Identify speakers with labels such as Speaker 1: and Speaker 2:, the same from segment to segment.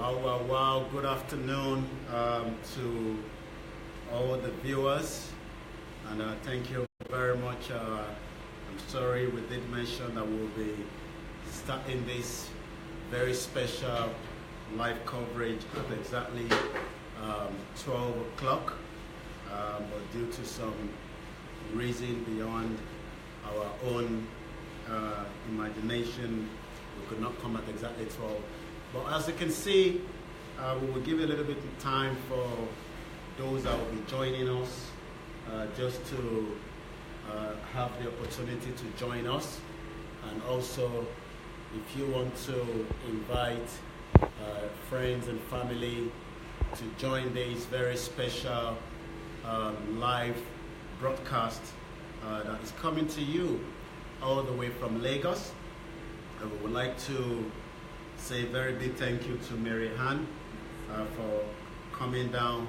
Speaker 1: Wow. Good afternoon to all the viewers, and thank you very much. I'm sorry we did mention that we'll be starting this very special live coverage at exactly 12 o'clock, but due to some reason beyond our own imagination, we could not come at exactly 12. But as you can see, we will give you a little bit of time for those that will be joining us, just to have the opportunity to join us. And also, if you want to invite friends and family to join this very special live broadcast that is coming to you all the way from Lagos, we would like to say a very big thank you to Maryann for coming down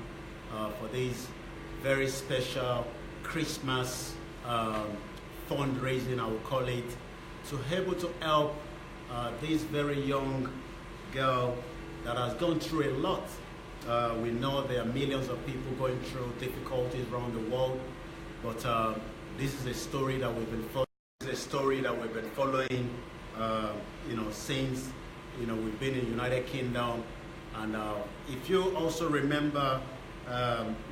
Speaker 1: for this very special Christmas fundraising, I will call it, to be able to help this very young girl that has gone through a lot. We know there are millions of people going through difficulties around the world, but this is a story that we've been following. This is a story that we've been following, since we've been in United Kingdom. And if you also remember,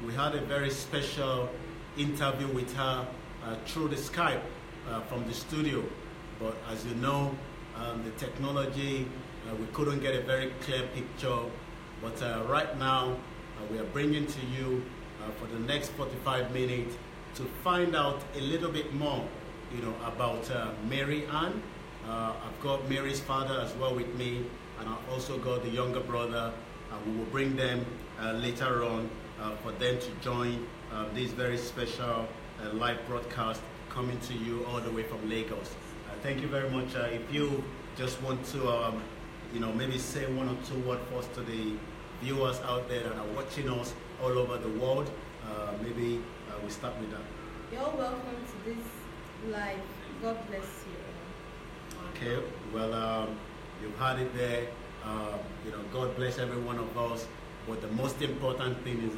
Speaker 1: we had a very special interview with her through the Skype from the studio. But as you know, the technology, we couldn't get a very clear picture. But right now, we are bringing to you for the next 45 minutes to find out a little bit more, about Maryann. I've got Mary's father as well with me, and I've also got the younger brother, and we will bring them later on for them to join this very special live broadcast coming to you all the way from Lagos. Thank you very much. If you just want to, maybe say one or two words first to the viewers out there that are watching us all over the world, maybe we start with that.
Speaker 2: You're welcome to this live. God bless you.
Speaker 1: Okay, well, you've had it there. God bless every one of us. But the most important thing is,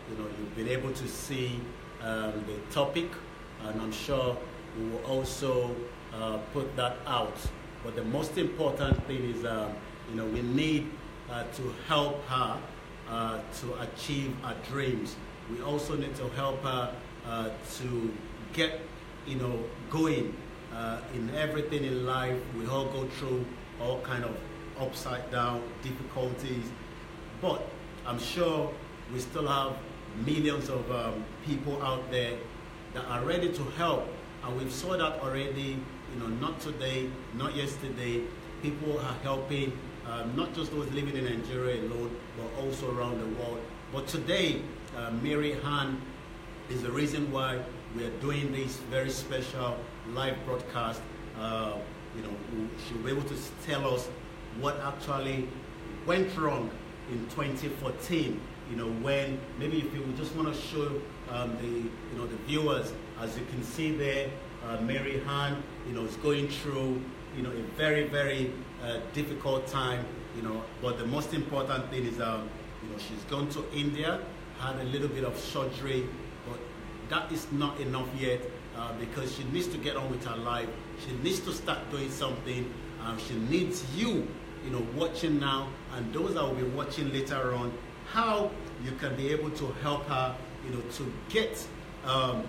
Speaker 1: you've been able to see the topic, and I'm sure we will also put that out. But the most important thing is, we need to help her to achieve her dreams. We also need to help her to get, going in everything in life. We all go through all kind of upside down difficulties, but I'm sure we still have millions of people out there that are ready to help, and we've saw that already. Not today, not yesterday. People are helping, not just those living in Nigeria alone, but also around the world. But today, Maryann is the reason why we are doing this very special live broadcast. She'll be able to tell us what actually went wrong in 2014. When maybe if you just want to show the viewers, as you can see there, Maryann, is going through a very, very difficult time. But the most important thing is she's gone to India, had a little bit of surgery, but that is not enough yet, because she needs to get on with her life. She needs to start doing something. She needs you, watching now, and those that will be watching later on, how you can be able to help her, to get, a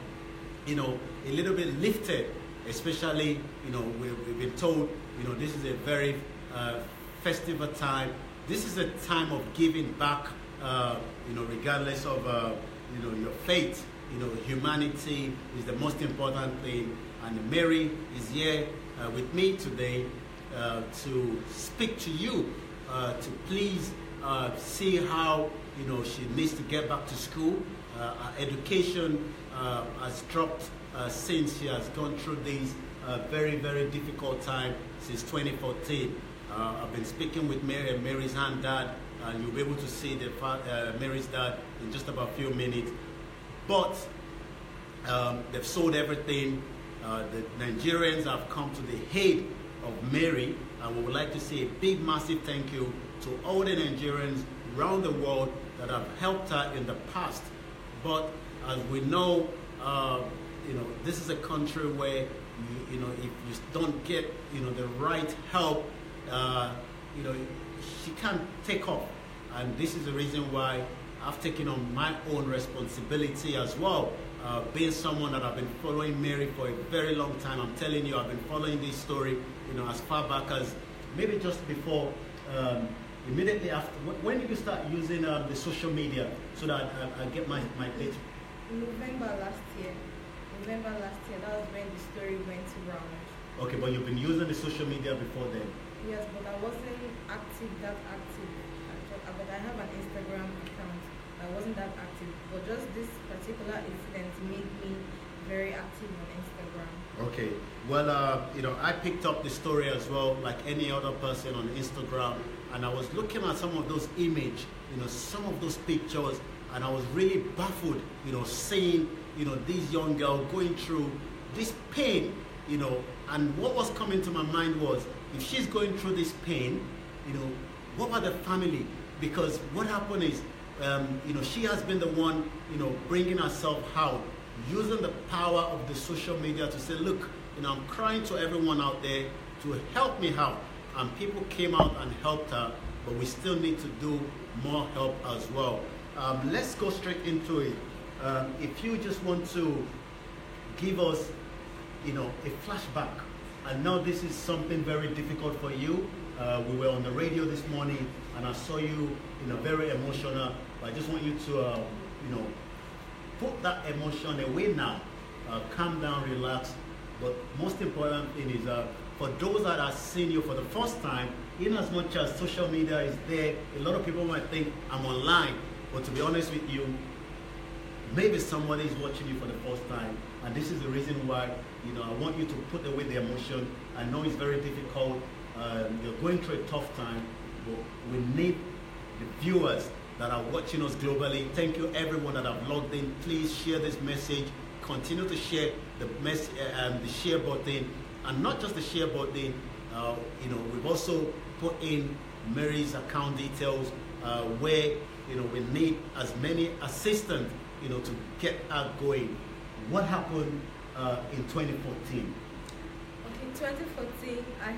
Speaker 1: little bit lifted. Especially, we've been told, this is a very festival time. This is a time of giving back, regardless of, your faith. Humanity is the most important thing. And Mary is here with me today to speak to you, to please see how, she needs to get back to school. Her education has dropped since she has gone through this very, very difficult time since 2014. I've been speaking with Mary and Mary's dad, and you'll be able to see Mary's dad in just about a few minutes. But they've sold everything. The Nigerians have come to the aid of Mary, and we would like to say a big, massive thank you to all the Nigerians around the world that have helped her in the past. But as we know, this is a country where if you don't get the right help, she can't take off. And this is the reason why I've taken on my own responsibility as well. Being someone that I've been following Mary for a very long time, I'm telling you, I've been following this story, as far back as maybe just before, immediately after. When did you start using the social media so that I get my date?
Speaker 2: November last year, that was when the story went around.
Speaker 1: Okay, but you've been using the social media before then?
Speaker 2: Yes, but I wasn't that active. But I have an Instagram account. I wasn't that active, but just this particular incident made me very active on Instagram.
Speaker 1: Okay, well, I picked up the story as well, like any other person on Instagram, and I was looking at some of those images, some of those pictures, and I was really baffled, seeing, this young girl going through this pain, and what was coming to my mind was, if she's going through this pain, what about the family? Because what happened is, she has been the one, bringing herself out, using the power of the social media to say, look, I'm crying to everyone out there to help me out. And people came out and helped her, but we still need to do more help as well. Let's go straight into it. If you just want to give us, a flashback. I know this is something very difficult for you. We were on the radio this morning, and I saw you, very emotional. I just want you to, put that emotion away now. Calm down, relax. But most important thing is, for those that are seeing you for the first time, in as much as social media is there, a lot of people might think I'm online. But to be honest with you, maybe somebody is watching you for the first time, and this is the reason why, I want you to put away the emotion. I know it's very difficult. You're going through a tough time, but we need the viewers that are watching us globally. Thank you everyone that have logged in. Please share this message. Continue to share the share button, and not just the share button. We've also put in Mary's account details where we need as many assistants to get her going. What happened in 2014?
Speaker 2: Okay, in 2014, I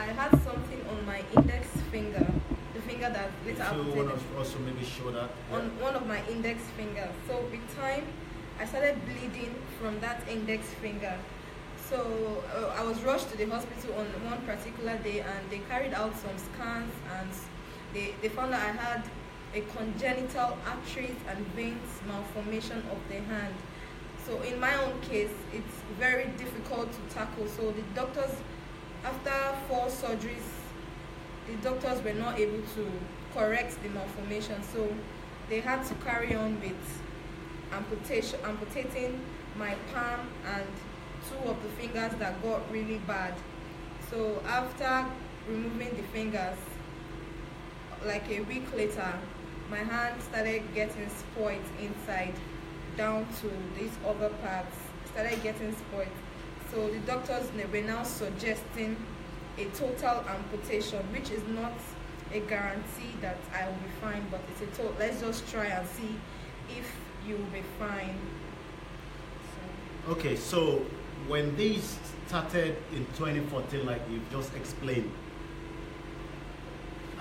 Speaker 2: had something on my index finger, the finger that later
Speaker 1: I want to also maybe show that. Yeah.
Speaker 2: On one of my index fingers. So with time, I started bleeding from that index finger. So I was rushed to the hospital on one particular day, and they carried out some scans, and they found that I had a congenital arteries and veins malformation of the hand. So in my own case, it's very difficult to tackle. So the doctors, after 4 surgeries, the doctors were not able to correct the malformation. So they had to carry on with amputating my palm and 2 of the fingers that got really bad. So after removing the fingers, like a week later, my hand started getting spoiled inside down to these other parts, started getting spoiled. So the doctors were now suggesting a total amputation, which is not a guarantee that I will be fine, but it's a total. Let's just try and see if you will be fine.
Speaker 1: Okay, so when these started in 2014, like you've just explained,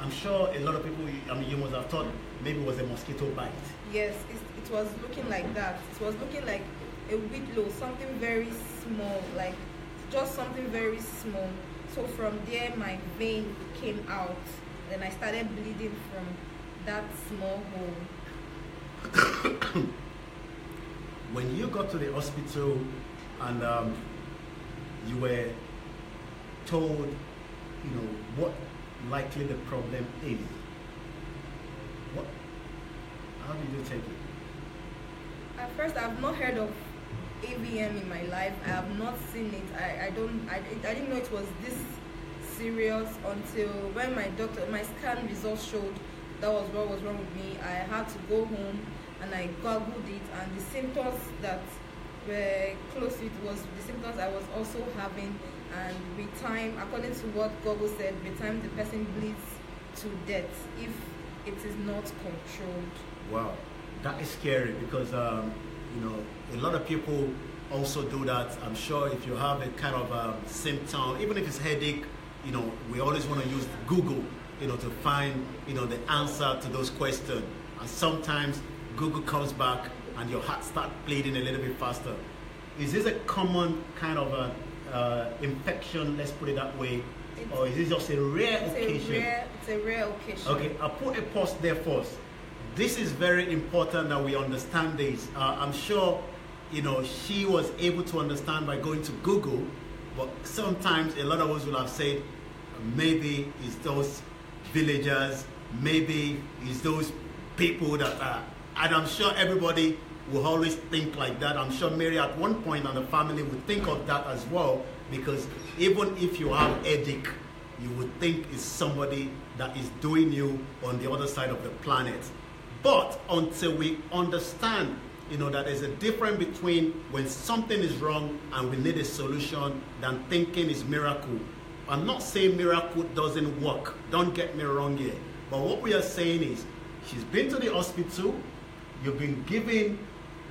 Speaker 1: I'm sure a lot of people, you must have thought maybe it was a mosquito bite.
Speaker 2: Yes, it was looking like that. It was looking like a whitlow, something very small, like just something very small. So from there, my vein came out, and I started bleeding from that small hole.
Speaker 1: When you got to the hospital and you were told, what likely the problem is, how did you take it?
Speaker 2: At first, I've not heard of AVM in my life. I have not seen it. I didn't know it was this serious until when my scan results showed that was what was wrong with me. I had to go home and I googled it, and the symptoms that were close to it was the symptoms I was also having. And with time, according to what Google said, with time the person bleeds to death if it is not controlled.
Speaker 1: Wow, that is scary because a lot of people also do that. I'm sure if you have a kind of symptom, even if it's headache, we always want to use Google, to find, the answer to those questions. And sometimes Google comes back and your heart starts bleeding a little bit faster. Is this a common kind of infection, let's put it that way, or is this just a rare occasion?
Speaker 2: It's a rare occasion.
Speaker 1: Okay, I'll put a pause there first. This is very important that we understand this. I'm sure, she was able to understand by going to Google, but sometimes a lot of us will have said, maybe it's those villagers, maybe it's those people that are, and I'm sure everybody will always think like that. I'm sure Mary at one point and the family would think of that as well, because even if you have headache, you would think it's somebody that is doing you on the other side of the planet. But until we understand, that there's a difference between when something is wrong and we need a solution than thinking it's miracle. I'm not saying miracle doesn't work. Don't get me wrong here. But what we are saying is, she's been to the hospital, you've been given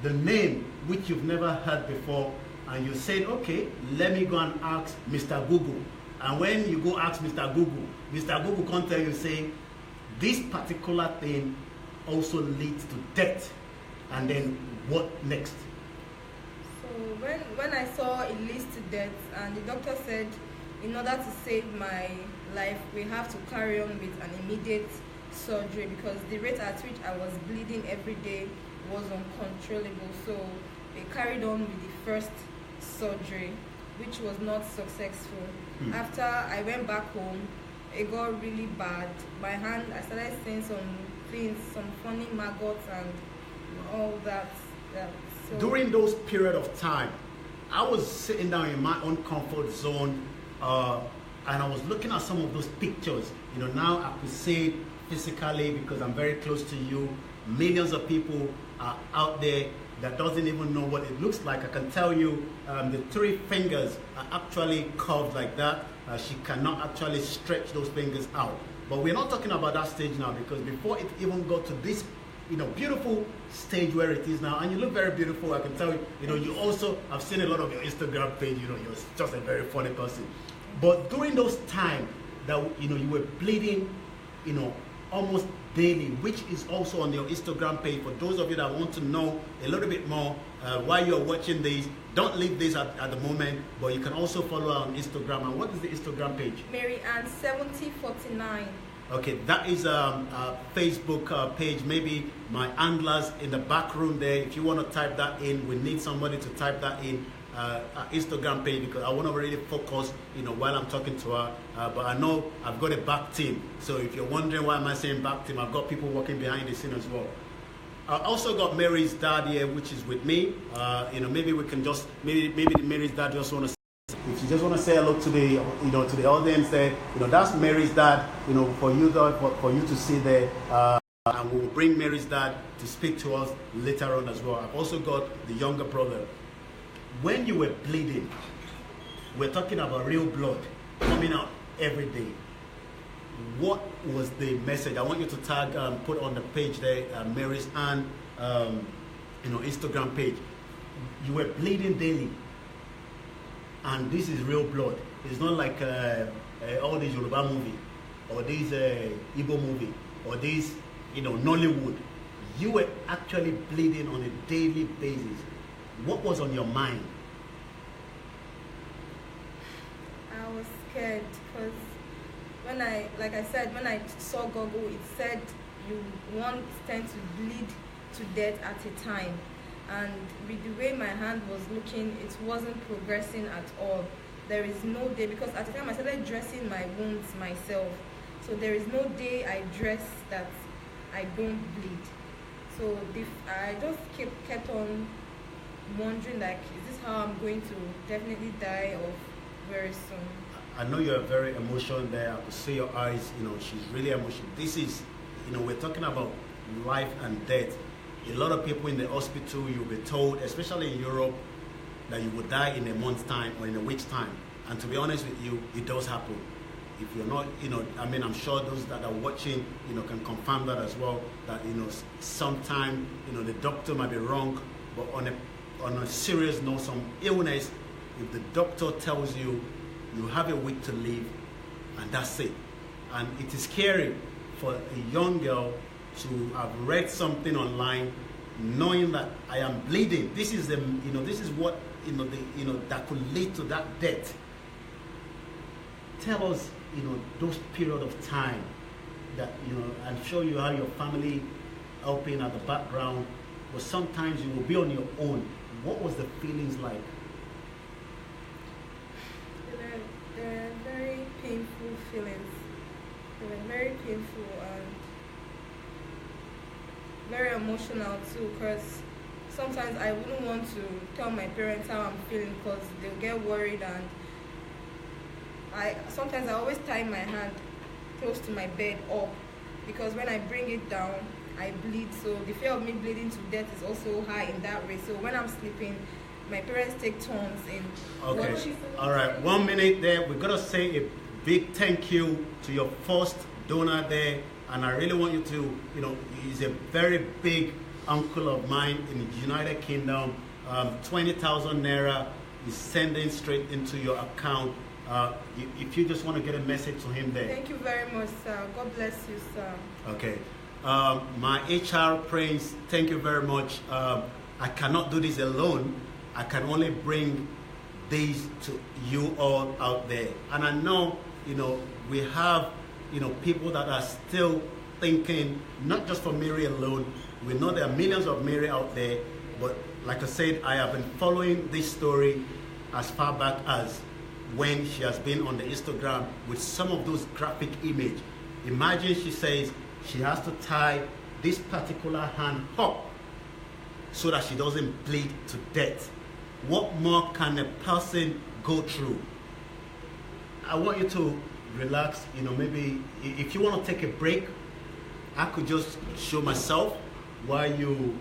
Speaker 1: the name which you've never heard before, and you said, okay, let me go and ask Mr. Google. And when you go ask Mr. Google can't tell you, say, this particular thing also leads to death. And then what next?
Speaker 2: So when I saw it leads to death, and the doctor said, in order to save my life, we have to carry on with an immediate surgery, because the rate at which I was bleeding every day was uncontrollable. So they carried on with the first surgery, which was not successful. After I went back home, it got really bad. My hand, I started seeing some things, some funny maggots and all that. So
Speaker 1: during those period of time, I was sitting down in my own comfort zone, and I was looking at some of those pictures. Now I could say physically, because I'm very close to you, millions of people are out there that doesn't even know what it looks like. I can tell you, the 3 fingers are actually curved like that. She cannot actually stretch those fingers out. But we're not talking about that stage now, because before it even got to this, beautiful stage where it is now, and you look very beautiful. I can tell you, you also, I've seen a lot of your Instagram page, you're just a very funny person. But during those times that, you were bleeding, almost daily, which is also on your Instagram page. For those of you that want to know a little bit more while you're watching this, don't leave this at the moment, but you can also follow her on Instagram. And what is the Instagram page?
Speaker 2: Maryann 7049.
Speaker 1: Okay, that is a Facebook page. Maybe my handlers in the back room there, if you want to type that in, we need somebody to type that in. Instagram page, because I want to really focus, while I'm talking to her. But I know I've got a back team. So if you're wondering why am I saying back team, I've got people working behind the scene as well. I also got Mary's dad here, which is with me. Maybe we can just maybe Mary's dad just want to. If you just want to say hello to the to the audience there, that's Mary's dad. For you to see there. And we will bring Mary's dad to speak to us later on as well. I've also got the younger brother. When you were bleeding, we're talking about real blood coming out every day. What was the message? I want you to tag, put on the page there, Mary's and Instagram page. You were bleeding daily, and this is real blood. It's not like all these Yoruba movie, or these Igbo movie, or these Nollywood. You were actually bleeding on a daily basis. What was on your mind?
Speaker 2: I was scared, because when I saw Google, it said you tend to bleed to death at a time. And with the way my hand was looking, it wasn't progressing at all. There is no day, because at the time I started dressing my wounds myself. So there is no day I dress that I don't bleed. So I just kept on wondering, like, is this how I'm going to definitely die of very soon?
Speaker 1: I know you're very emotional there. I could see your eyes, she's really emotional. This is, we're talking about life and death. A lot of people in the hospital, you'll be told, especially in Europe, that you will die in a month's time or in a week's time. And to be honest with you, it does happen. if you're not, I mean, I'm sure those that are watching, can confirm that as well, that, sometime, the doctor might be wrong, but on a serious note, some illness, if the doctor tells you, you have a week to live, and that's it. And it is scary for a young girl to have read something online, knowing that I am bleeding. This is this is what, that could lead to that death. Tell us, those period of time that, I'm sure you have your family helping at the background, but sometimes you will be on your own. What was the feelings like?
Speaker 2: They're very painful feelings. They were very painful and very emotional too, because sometimes I wouldn't want to tell my parents how I'm feeling because they'll get worried, and sometimes I always tie my hand close to my bed up, because when I bring it down I bleed, so the fear of me bleeding to death is also high in that way. So when I'm sleeping, my parents take turns in watching.
Speaker 1: All right, 1 minute there. We're gonna say a big thank you to your first donor there, and I really want you to, he's a very big uncle of mine in the United Kingdom. 20,000 naira is sending straight into your account. If you just want to get a message to him there.
Speaker 2: Thank you very much, sir. God bless you, sir.
Speaker 1: Okay. My HR Prince, thank you very much. I cannot do this alone. I can only bring these to you all out there. And I know, we have, people that are still thinking, not just for Mary alone. We know there are millions of Mary out there. But like I said, I have been following this story as far back as when she has been on the Instagram with some of those graphic images. Imagine she says she has to tie this particular hand up so that she doesn't bleed to death. What more can a person go through? I want you to relax, maybe if you want to take a break, I could just show myself while you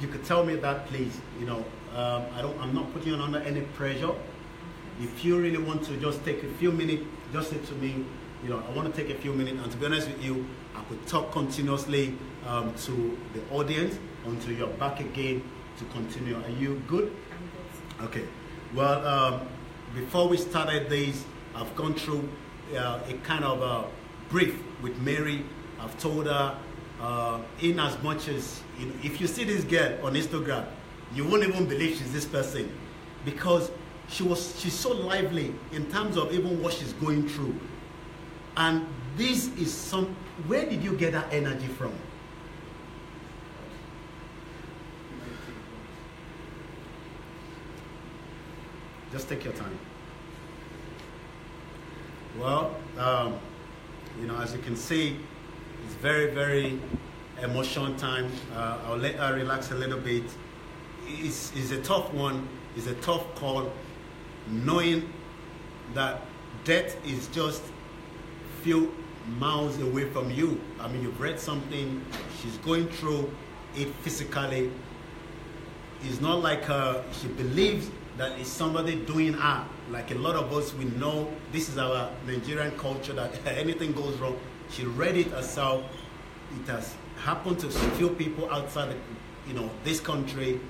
Speaker 1: could tell me that, please. I'm not putting you under any pressure. If you really want to just take a few minutes, just say to me, I want to take a few minutes, and to be honest with you, I could talk continuously to the audience until you're back again to continue. Are you good?
Speaker 2: I'm good.
Speaker 1: Okay. Well, before we started this, I've gone through a kind of brief with Mary. I've told her, in as much as, if you see this girl on Instagram, you won't even believe she's this person, because she's so lively in terms of even what she's going through. And this is where did you get that energy from? Just take your time. Well, as you can see, it's very, very emotional time. I'll let her relax a little bit. It's a tough one. It's a tough call, knowing that death is just few miles away from you. I mean, you've read something, she's going through it physically. It's not like she believes that it's somebody doing her. Like a lot of us, we know this is our Nigerian culture, that anything goes wrong. She read it herself. It has happened to few people outside this country,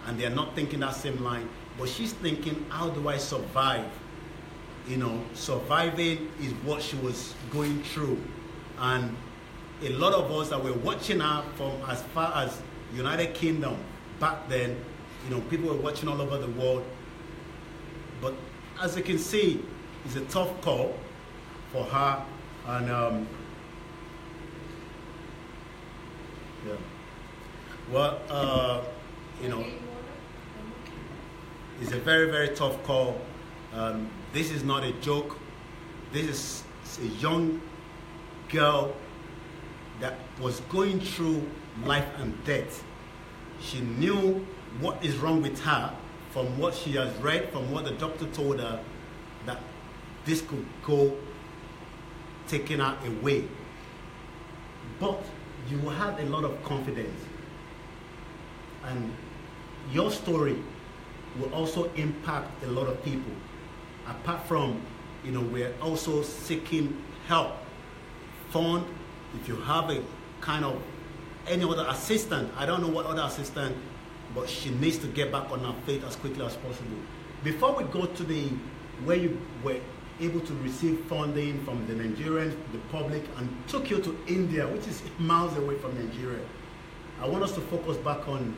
Speaker 1: and they're not thinking that same line. But she's thinking, how do I survive? Surviving is what she was going through. And a lot of us that were watching her from as far as United Kingdom back then, people were watching all over the world. But as you can see, it's a tough call for her. And yeah. Well, it's a very, very tough call. This is not a joke. This is a young girl that was going through life and death. She knew what is wrong with her from what she has read, from what the doctor told her, that this could go taking her away. But you have a lot of confidence. And your story will also impact a lot of people. Apart from we're also seeking help, fund. If you have a kind of any other assistant, I don't know what other assistant, but she needs to get back on her feet as quickly as possible. Before we go to the where you were able to receive funding from the Nigerians, the public, and took you to India, which is miles away from Nigeria, I want us to focus back on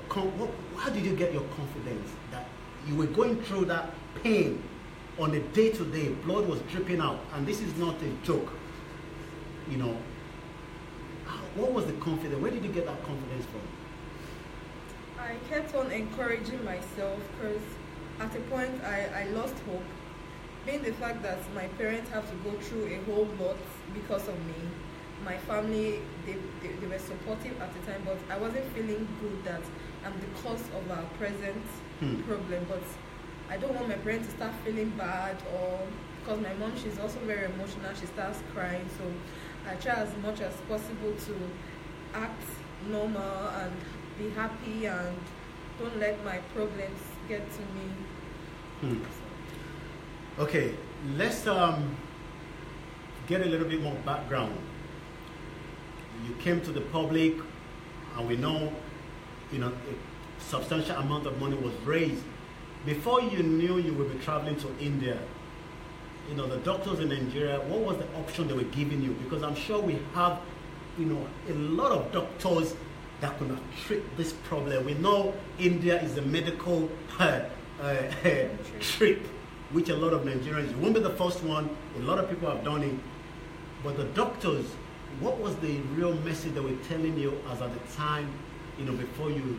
Speaker 1: how did you get your confidence that you were going through that pain on a day-to-day, blood was dripping out, and this is not a joke. What was the confidence? Where did you get that confidence from?
Speaker 2: I kept on encouraging myself because at a point I lost hope. Being the fact that my parents have to go through a whole lot because of me. My family, they were supportive at the time, but I wasn't feeling good that I'm the cause of our present problem. But I don't want my parents to start feeling bad, or because my mom, she's also very emotional, she starts crying. So I try as much as possible to act normal and be happy and don't let my problems get to me.
Speaker 1: Okay, let's get a little bit more background. You came to the public, and we know, a substantial amount of money was raised. Before you knew you would be traveling to India, the doctors in Nigeria, what was the option they were giving you? Because I'm sure we have, a lot of doctors that could not treat this problem. We know India is a medical trip, which a lot of Nigerians, you won't be the first one, a lot of people have done it. But the doctors, what was the real message they were telling you as at the time, before you,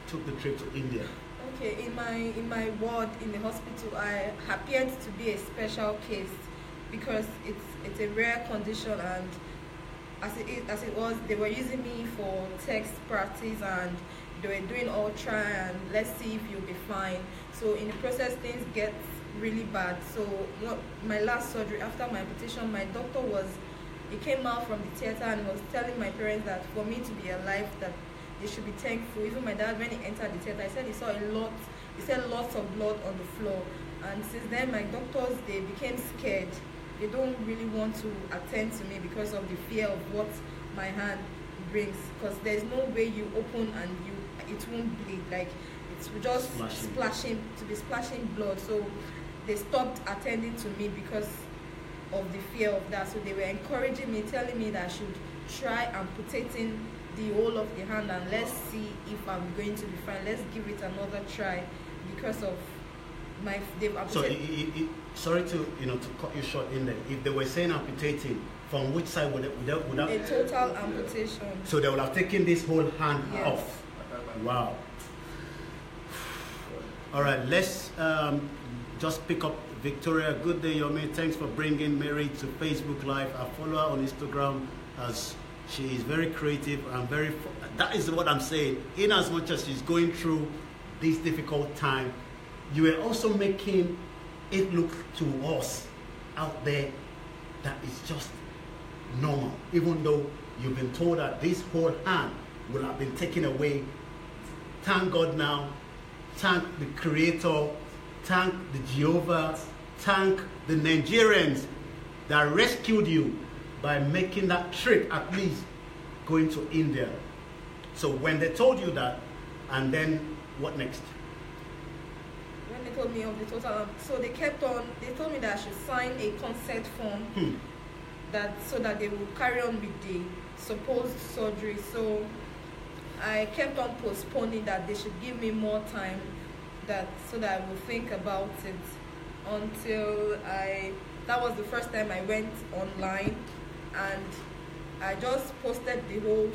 Speaker 1: took the trip to India?
Speaker 2: Okay, in my ward in the hospital, I appeared to be a special case because it's a rare condition, and as it was, they were using me for text practice, and they were doing ultra and let's see if you'll be fine. So in the process, things get really bad. So my last surgery after my amputation, my doctor he came out from the theater and was telling my parents that for me to be alive, that they should be thankful. Even my dad, when he entered the theater, he said he saw lots of blood on the floor. And since then, my doctors, they became scared. They don't really want to attend to me because of the fear of what my hand brings. Because there's no way you open and it won't bleed. Like, it's just splashing blood. So they stopped attending to me because of the fear of that. So they were encouraging me, telling me that I should try amputating the whole of the hand, and let's see if I'm going to be fine. Let's give it another try because of they've amputated.
Speaker 1: So sorry to cut you short in there. If they were saying amputating, from which side would that?
Speaker 2: A total amputation.
Speaker 1: So they would have taken this whole hand off. Wow. All right, let's just pick up Victoria. Good day, Yomi. Thanks for bringing Mary to Facebook Live. I follow her on Instagram as she is very creative and that is what I'm saying. In as much as she's going through this difficult time, you are also making it look to us out there that it's just normal. Even though you've been told that this whole hand will have been taken away. Thank God now. Thank the Creator. Thank the Jehovah. Thank the Nigerians that rescued you by making that trip, at least going to India. So when they told you that, and then what next?
Speaker 2: When they told me of the total, so they told me that I should sign a consent form so that they will carry on with the supposed surgery. So I kept on postponing that they should give me more time so that I will think about it until that was the first time I went online and I just posted the whole